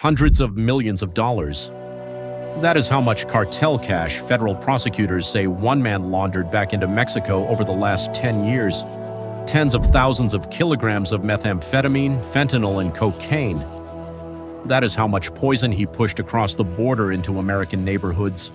hundreds of millions of dollars. That is how much cartel cash federal prosecutors say one man laundered back into Mexico over the last 10 years. Tens of thousands of kilograms of methamphetamine, fentanyl, and cocaine. That is how much poison he pushed across the border into American neighborhoods.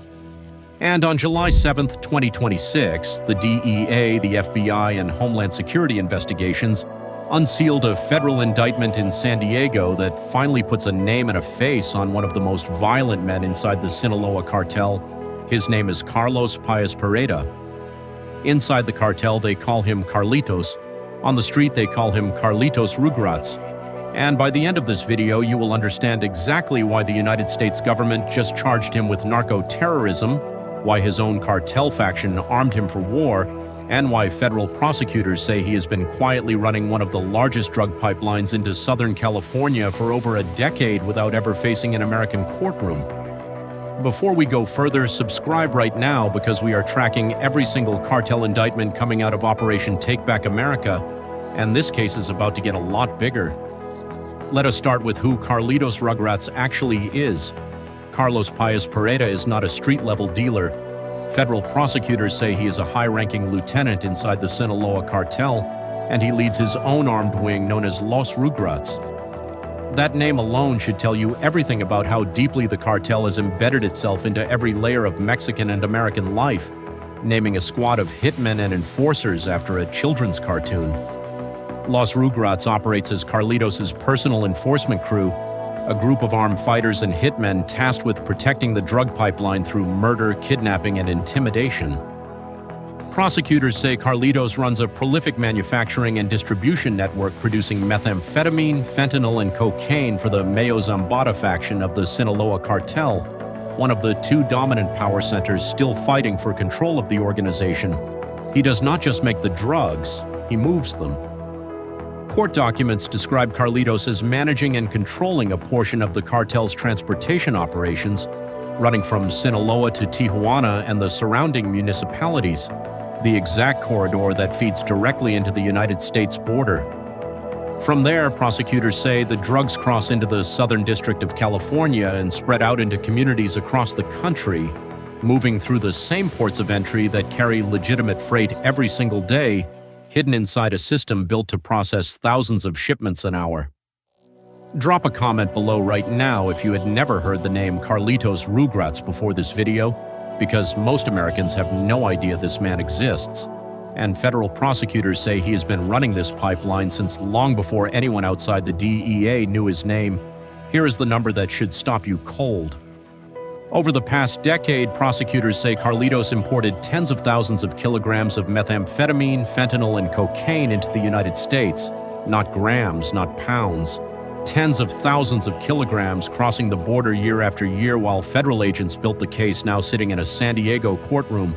And on July 7, 2026, the DEA, the FBI, and Homeland Security Investigations unsealed a federal indictment in San Diego that finally puts a name and a face on one of the most violent men inside the Sinaloa Cartel. His name is Carlos Paez Pereda. Inside the cartel, they call him Carlitos. On the street, they call him Carlitos Rugrats. And by the end of this video, you will understand exactly why the United States government just charged him with narcoterrorism, why his own cartel faction armed him for war, and why federal prosecutors say he has been quietly running one of the largest drug pipelines into Southern California for over a decade without ever facing an American courtroom. Before we go further, subscribe right now because we are tracking every single cartel indictment coming out of Operation Take Back America, and this case is about to get a lot bigger. Let us start with who Carlitos Rugrats actually is. Carlos Paez Pereda is not a street-level dealer. Federal prosecutors say he is a high-ranking lieutenant inside the Sinaloa Cartel, and he leads his own armed wing known as Los Rugrats. That name alone should tell you everything about how deeply the cartel has embedded itself into every layer of Mexican and American life, naming a squad of hitmen and enforcers after a children's cartoon. Los Rugrats operates as Carlitos' personal enforcement crew, a group of armed fighters and hitmen tasked with protecting the drug pipeline through murder, kidnapping, and intimidation. Prosecutors say Carlitos runs a prolific manufacturing and distribution network producing methamphetamine, fentanyl, and cocaine for the Mayo Zambada faction of the Sinaloa Cartel, one of the two dominant power centers still fighting for control of the organization. He does not just make the drugs, he moves them. Court documents describe Carlitos as managing and controlling a portion of the cartel's transportation operations, running from Sinaloa to Tijuana and the surrounding municipalities, the exact corridor that feeds directly into the United States border. From there, prosecutors say the drugs cross into the Southern District of California and spread out into communities across the country, moving through the same ports of entry that carry legitimate freight every single day, hidden inside a system built to process thousands of shipments an hour. Drop a comment below right now if you had never heard the name Carlitos Rugrats before this video, because most Americans have no idea this man exists, and federal prosecutors say he has been running this pipeline since long before anyone outside the DEA knew his name. Here is the number that should stop you cold. Over the past decade, prosecutors say Carlitos imported tens of thousands of kilograms of methamphetamine, fentanyl, and cocaine into the United States. Not grams, not pounds. Tens of thousands of kilograms crossing the border year after year while federal agents built the case now sitting in a San Diego courtroom.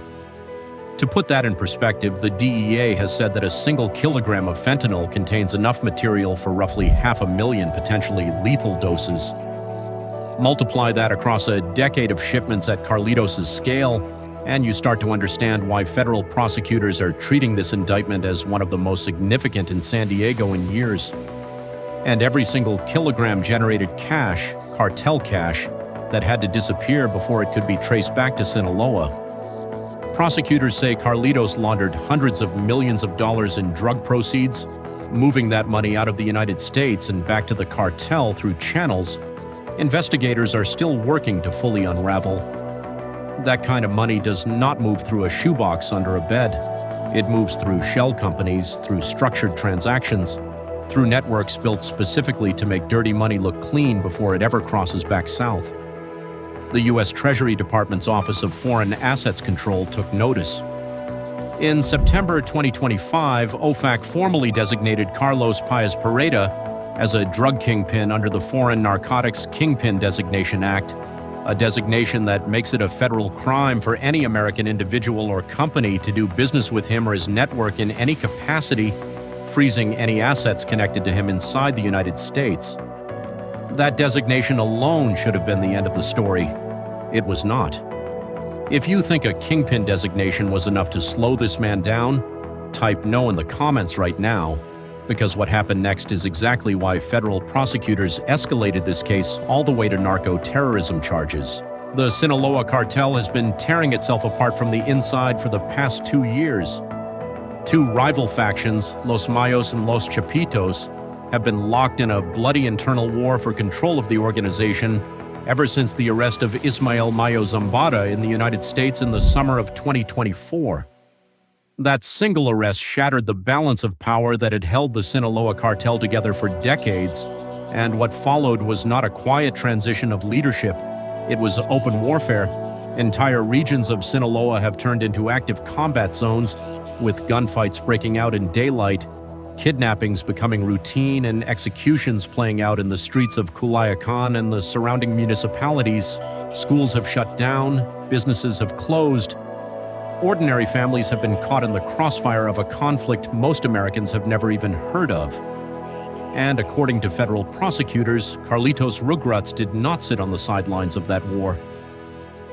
To put that in perspective, the DEA has said that a single kilogram of fentanyl contains enough material for roughly 500,000 potentially lethal doses. Multiply that across a decade of shipments at Carlitos' scale, and you start to understand why federal prosecutors are treating this indictment as one of the most significant in San Diego in years. And every single kilogram generated cash, cartel cash, that had to disappear before it could be traced back to Sinaloa. Prosecutors say Carlitos laundered hundreds of millions of dollars in drug proceeds, moving that money out of the United States and back to the cartel through channels investigators are still working to fully unravel. That kind of money does not move through a shoebox under a bed. It moves through shell companies, through structured transactions, through networks built specifically to make dirty money look clean before it ever crosses back south. The U.S. Treasury Department's Office of Foreign Assets Control took notice. In September 2025, OFAC formally designated Carlos Paez Pereda as a drug kingpin under the Foreign Narcotics Kingpin Designation Act, a designation that makes it a federal crime for any American individual or company to do business with him or his network in any capacity, freezing any assets connected to him inside the United States. That designation alone should have been the end of the story. It was not. If you think a kingpin designation was enough to slow this man down, type no in the comments right now. because what happened next is exactly why federal prosecutors escalated this case all the way to narco-terrorism charges. The Sinaloa Cartel has been tearing itself apart from the inside for the past 2 years. Two rival factions, Los Mayos and Los Chapitos, have been locked in a bloody internal war for control of the organization ever since the arrest of Ismael Mayo Zambada in the United States in the summer of 2024. That single arrest shattered the balance of power that had held the Sinaloa Cartel together for decades, and what followed was not a quiet transition of leadership. It was open warfare. Entire regions of Sinaloa have turned into active combat zones, with gunfights breaking out in daylight, kidnappings becoming routine, and executions playing out in the streets of Culayacan and the surrounding municipalities. Schools have shut down, businesses have closed. Ordinary families have been caught in the crossfire of a conflict most Americans have never even heard of. And according to federal prosecutors, Carlitos Rugrats did not sit on the sidelines of that war.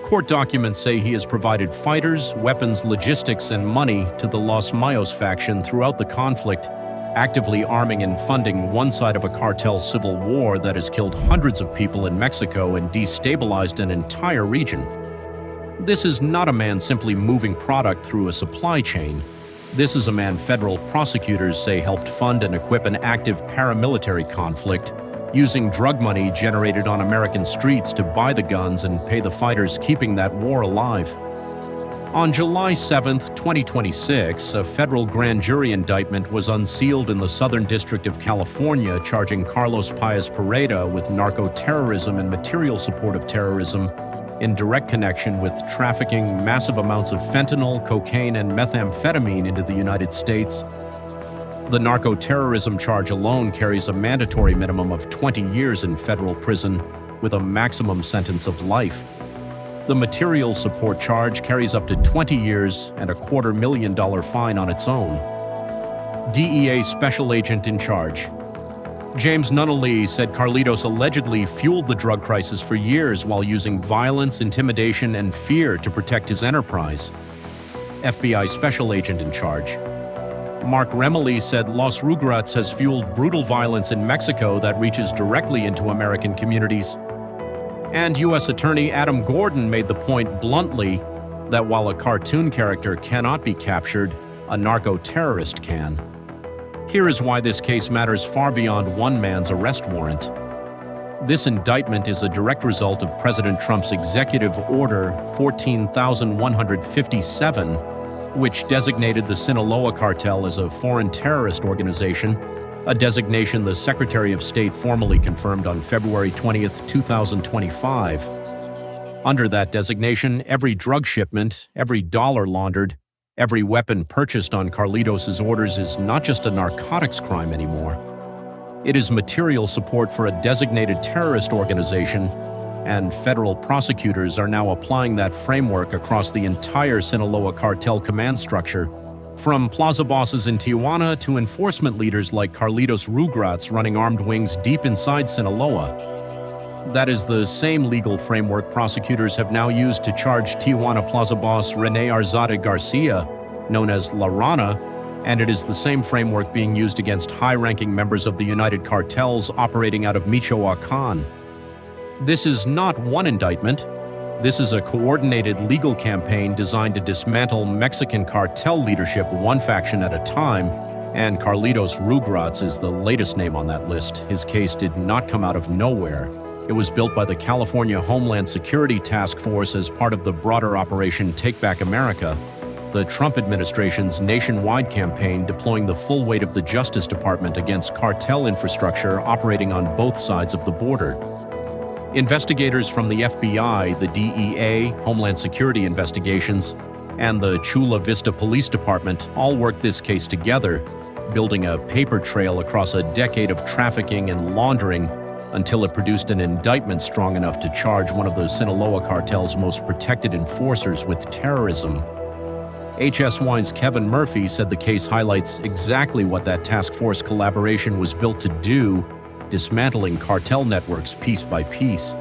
Court documents say he has provided fighters, weapons, logistics, and money to the Los Mayos faction throughout the conflict, actively arming and funding one side of a cartel civil war that has killed hundreds of people in Mexico and destabilized an entire region. This is not a man simply moving product through a supply chain. This is a man federal prosecutors say helped fund and equip an active paramilitary conflict, using drug money generated on American streets to buy the guns and pay the fighters keeping that war alive. On July 7, 2026, a federal grand jury indictment was unsealed in the Southern District of California, charging Carlos Paez Pereda with narcoterrorism and material support of terrorism in direct connection with trafficking massive amounts of fentanyl, cocaine, and methamphetamine into the United States. The narcoterrorism charge alone carries a mandatory minimum of 20 years in federal prison, with a maximum sentence of life. The material support charge carries up to 20 years and a $250,000 fine on its own. DEA Special Agent in charge James Nunnally said Carlitos allegedly fueled the drug crisis for years while using violence, intimidation, and fear to protect his enterprise. FBI Special Agent in charge Mark Remely said Los Rugrats has fueled brutal violence in Mexico that reaches directly into American communities. And U.S. Attorney Adam Gordon made the point bluntly that while a cartoon character cannot be captured, a narco-terrorist can. Here is why this case matters far beyond one man's arrest warrant. This indictment is a direct result of President Trump's Executive Order 14,157, which designated the Sinaloa Cartel as a foreign terrorist organization, a designation the Secretary of State formally confirmed on February 20, 2025. Under that designation, every drug shipment, every dollar laundered, every weapon purchased on Carlitos' orders is not just a narcotics crime anymore. It is material support for a designated terrorist organization, and federal prosecutors are now applying that framework across the entire Sinaloa Cartel command structure, from plaza bosses in Tijuana to enforcement leaders like Carlitos Rugrats running armed wings deep inside Sinaloa. That is the same legal framework prosecutors have now used to charge Tijuana Plaza boss Rene Arzate Garcia, known as La Rana, and it is the same framework being used against high-ranking members of the United Cartels operating out of Michoacan. This is not one indictment. This is a coordinated legal campaign designed to dismantle Mexican cartel leadership one faction at a time, and Carlitos Rugrats is the latest name on that list. His case did not come out of nowhere. It was built by the California Homeland Security Task Force as part of the broader Operation Take Back America, the Trump administration's nationwide campaign deploying the full weight of the Justice Department against cartel infrastructure operating on both sides of the border. Investigators from the FBI, the DEA, Homeland Security Investigations, and the Chula Vista Police Department all worked this case together, building a paper trail across a decade of trafficking and laundering until it produced an indictment strong enough to charge one of the Sinaloa Cartel's most protected enforcers with terrorism. HSY's Kevin Murphy said the case highlights exactly what that task force collaboration was built to do, dismantling cartel networks piece by piece.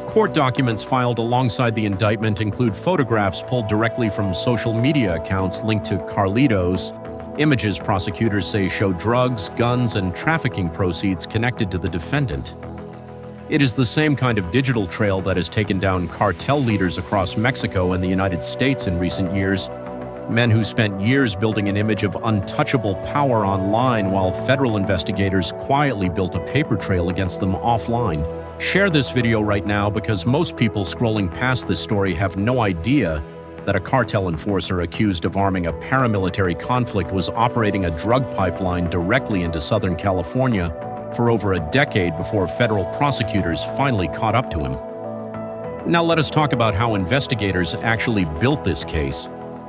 Court documents filed alongside the indictment include photographs pulled directly from social media accounts linked to Carlitos, Images prosecutors say show drugs, guns, and trafficking proceeds connected to the defendant. It is the same kind of digital trail that has taken down cartel leaders across Mexico and the United States in recent years, men who spent years building an image of untouchable power online while federal investigators quietly built a paper trail against them offline. Share this video right now because most people scrolling past this story have no idea that a cartel enforcer accused of arming a paramilitary conflict was operating a drug pipeline directly into Southern California for over a decade before federal prosecutors finally caught up to him. Now let us talk about how investigators actually built this case,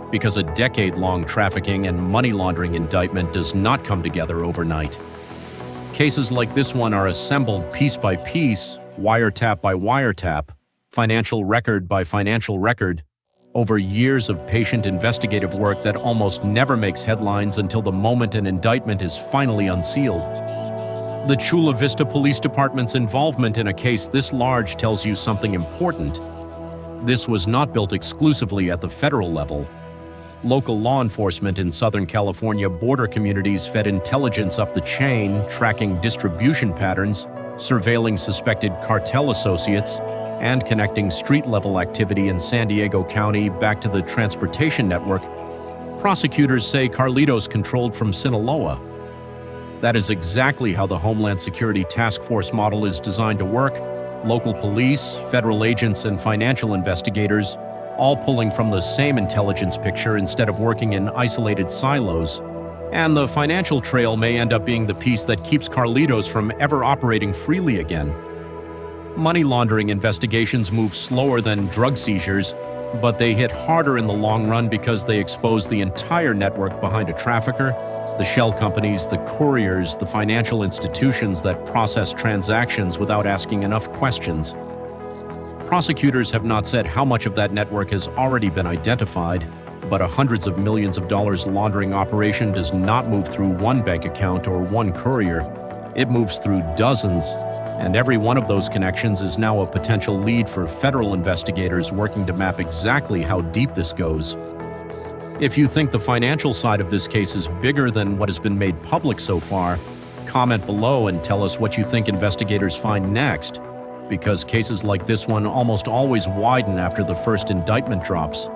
because a decade-long trafficking and money laundering indictment does not come together overnight. Cases like this one are assembled piece by piece, wiretap by wiretap, financial record by financial record, over years of patient investigative work that almost never makes headlines until the moment an indictment is finally unsealed. The Chula Vista Police Department's involvement in a case this large tells you something important. This was not built exclusively at the federal level. Local law enforcement in Southern California border communities fed intelligence up the chain, tracking distribution patterns, surveilling suspected cartel associates, and connecting street-level activity in San Diego County back to the transportation network. Prosecutors say Carlitos controlled from Sinaloa. That is exactly how the Homeland Security Task Force model is designed to work. Local police, federal agents, and financial investigators, all pulling from the same intelligence picture instead of working in isolated silos. And the financial trail may end up being the piece that keeps Carlitos from ever operating freely again. Money laundering investigations move slower than drug seizures, but they hit harder in the long run because they expose the entire network behind a trafficker, the shell companies, the couriers, the financial institutions that process transactions without asking enough questions. Prosecutors have not said how much of that network has already been identified, but a hundreds of millions of dollars laundering operation does not move through one bank account or one courier. It moves through dozens, and every one of those connections is now a potential lead for federal investigators working to map exactly how deep this goes. If you think the financial side of this case is bigger than what has been made public so far, comment below and tell us what you think investigators find next, because cases like this one almost always widen after the first indictment drops.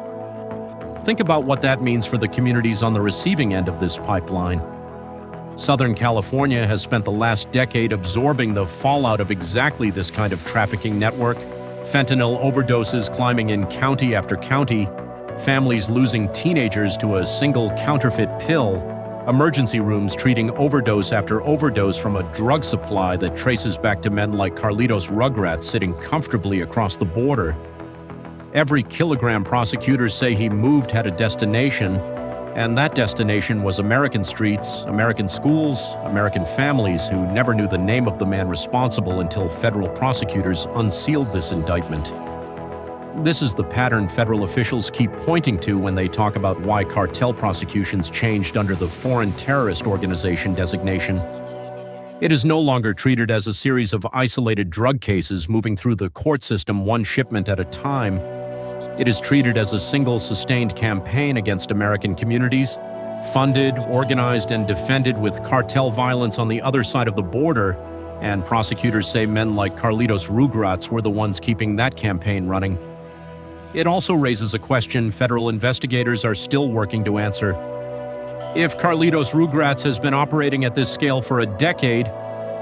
Think about what that means for the communities on the receiving end of this pipeline. Southern California has spent the last decade absorbing the fallout of exactly this kind of trafficking network. Fentanyl overdoses climbing in county after county, families losing teenagers to a single counterfeit pill, emergency rooms treating overdose after overdose from a drug supply that traces back to men like Carlitos Rugrats sitting comfortably across the border. Every kilogram prosecutors say he moved had a destination, and that destination was American streets, American schools, American families who never knew the name of the man responsible until federal prosecutors unsealed this indictment. This is the pattern federal officials keep pointing to when they talk about why cartel prosecutions changed under the Foreign Terrorist Organization designation. It is no longer treated as a series of isolated drug cases moving through the court system one shipment at a time. It is treated as a single sustained campaign against American communities, funded, organized, and defended with cartel violence on the other side of the border, and prosecutors say men like Carlitos Rugrats were the ones keeping that campaign running. It also raises a question federal investigators are still working to answer. If Carlitos Rugrats has been operating at this scale for a decade,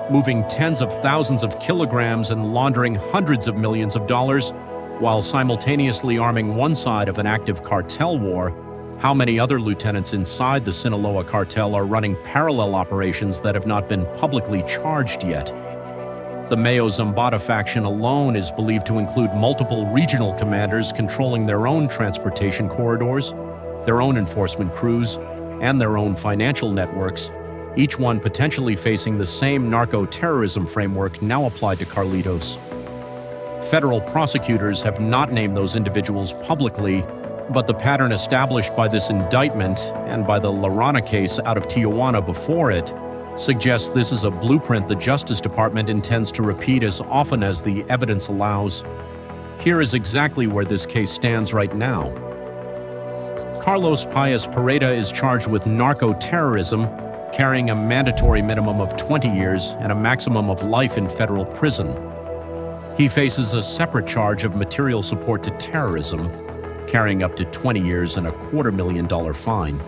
moving tens of thousands of kilograms and laundering hundreds of millions of dollars, while simultaneously arming one side of an active cartel war, how many other lieutenants inside the Sinaloa Cartel are running parallel operations that have not been publicly charged yet? The Mayo Zambada faction alone is believed to include multiple regional commanders controlling their own transportation corridors, their own enforcement crews, and their own financial networks, each one potentially facing the same narcoterrorism framework now applied to Carlitos. Federal prosecutors have not named those individuals publicly, but the pattern established by this indictment and by the La Rana case out of Tijuana before it suggests this is a blueprint the Justice Department intends to repeat as often as the evidence allows. Here is exactly where this case stands right now. Carlos Paez Pereda is charged with narcoterrorism, carrying a mandatory minimum of 20 years and a maximum of life in federal prison. He faces a separate charge of material support to terrorism, carrying up to 20 years and a $250,000 fine.